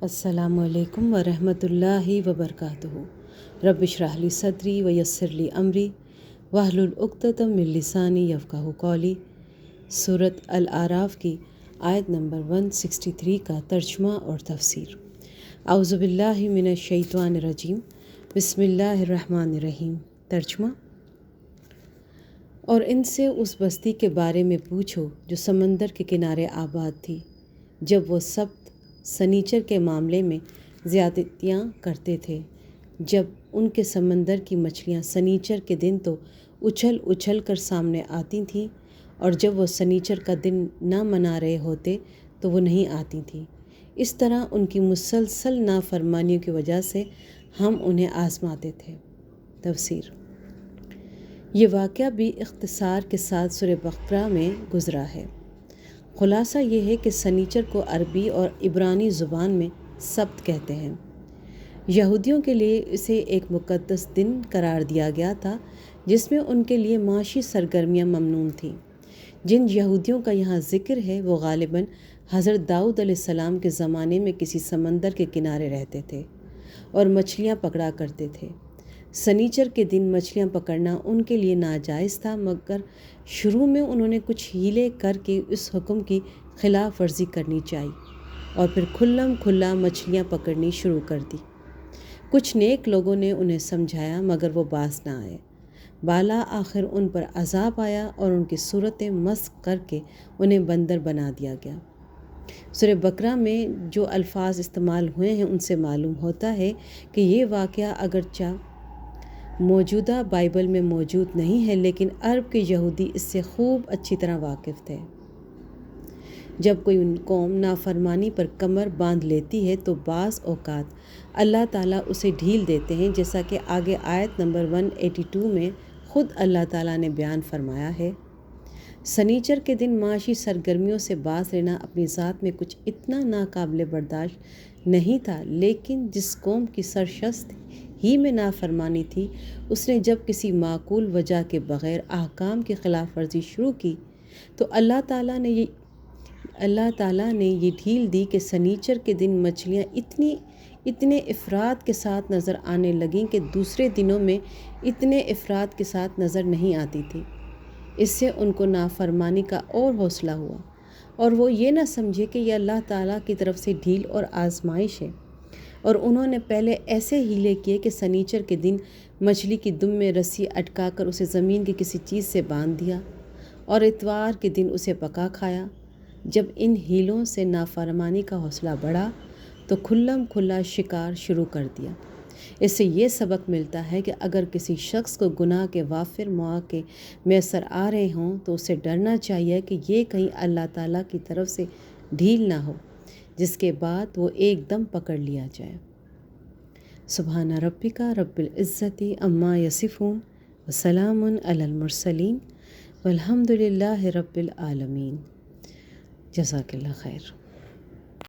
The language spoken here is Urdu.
السلام علیکم ورحمۃ اللہ وبرکاتہ۔ رب اشرح لی صدری ویسر لی امری واحلل عقدۃ من لسانی یفقہوا قولی۔ سورۃ الاعراف کی آیت نمبر 163 کا ترجمہ اور تفسیر۔ اعوذ باللہ من الشیطان الرجیم، بسم اللہ الرحمن الرحیم۔ ترجمہ: اور ان سے اس بستی کے بارے میں پوچھو جو سمندر کے کنارے آباد تھی، جب وہ سبت سنیچر کے معاملے میں زیادتیاں کرتے تھے، جب ان کے سمندر کی مچھلیاں سنیچر کے دن تو اچھل اچھل کر سامنے آتی تھیں، اور جب وہ سنیچر کا دن نہ منا رہے ہوتے تو وہ نہیں آتی تھیں۔ اس طرح ان کی مسلسل نافرمانیوں کی وجہ سے ہم انہیں آزماتے تھے۔ تفسیر: یہ واقعہ بھی اختصار کے ساتھ سورہ بقرہ میں گزرا ہے۔ خلاصہ یہ ہے کہ سنیچر کو عربی اور عبرانی زبان میں سبت کہتے ہیں۔ یہودیوں کے لیے اسے ایک مقدس دن قرار دیا گیا تھا جس میں ان کے لیے معاشی سرگرمیاں ممنوع تھیں۔ جن یہودیوں کا یہاں ذکر ہے وہ غالباً حضرت داؤد علیہ السلام کے زمانے میں کسی سمندر کے کنارے رہتے تھے اور مچھلیاں پکڑا کرتے تھے۔ سنیچر کے دن مچھلیاں پکڑنا ان کے لیے ناجائز تھا، مگر شروع میں انہوں نے کچھ ہیلے کر کے اس حکم کی خلاف ورزی کرنی چاہی اور پھر کھلم کھلا مچھلیاں پکڑنی شروع کر دی۔ کچھ نیک لوگوں نے انہیں سمجھایا مگر وہ باز نہ آئے۔ بالا آخر ان پر عذاب آیا اور ان کی صورتیں مسخ کر کے انہیں بندر بنا دیا گیا۔ سورہ بقرہ میں جو الفاظ استعمال ہوئے ہیں ان سے معلوم ہوتا ہے کہ یہ واقعہ اگرچہ موجودہ بائبل میں موجود نہیں ہے، لیکن عرب کے یہودی اس سے خوب اچھی طرح واقف تھے۔ جب کوئی قوم نافرمانی پر کمر باندھ لیتی ہے تو بعض اوقات اللہ تعالیٰ اسے ڈھیل دیتے ہیں، جیسا کہ آگے آیت نمبر 182 میں خود اللہ تعالیٰ نے بیان فرمایا ہے۔ سنیچر کے دن معاشی سرگرمیوں سے باز رہنا اپنی ذات میں کچھ اتنا ناقابل برداشت نہیں تھا، لیکن جس قوم کی سرشست ہی میں نافرمانی تھی، اس نے جب کسی معقول وجہ کے بغیر احکام کی خلاف ورزی شروع کی تو اللہ تعالیٰ نے یہ ڈھیل دی کہ سنیچر کے دن مچھلیاں اتنے افراد کے ساتھ نظر آنے لگیں کہ دوسرے دنوں میں اتنے افراد کے ساتھ نظر نہیں آتی تھی۔ اس سے ان کو نافرمانی کا اور حوصلہ ہوا، اور وہ یہ نہ سمجھے کہ یہ اللہ تعالیٰ کی طرف سے ڈھیل اور آزمائش ہے، اور انہوں نے پہلے ایسے ہیلے کیے کہ سنیچر کے دن مچھلی کی دم میں رسی اٹکا کر اسے زمین کی کسی چیز سے باندھ دیا اور اتوار کے دن اسے پکا کھایا۔ جب ان ہیلوں سے نافرمانی کا حوصلہ بڑھا تو کھلم کھلا شکار شروع کر دیا۔ اس سے یہ سبق ملتا ہے کہ اگر کسی شخص کو گناہ کے وافر مواقع میسر آ رہے ہوں تو اسے ڈرنا چاہیے کہ یہ کہیں اللہ تعالیٰ کی طرف سے ڈھیل نہ ہو، جس کے بعد وہ ایک دم پکڑ لیا جائے۔ سبحان ربک رب العزت عما یصفون وسلام علی المرسلین والحمد للہ رب العالمین۔ جزاک اللہ خیر۔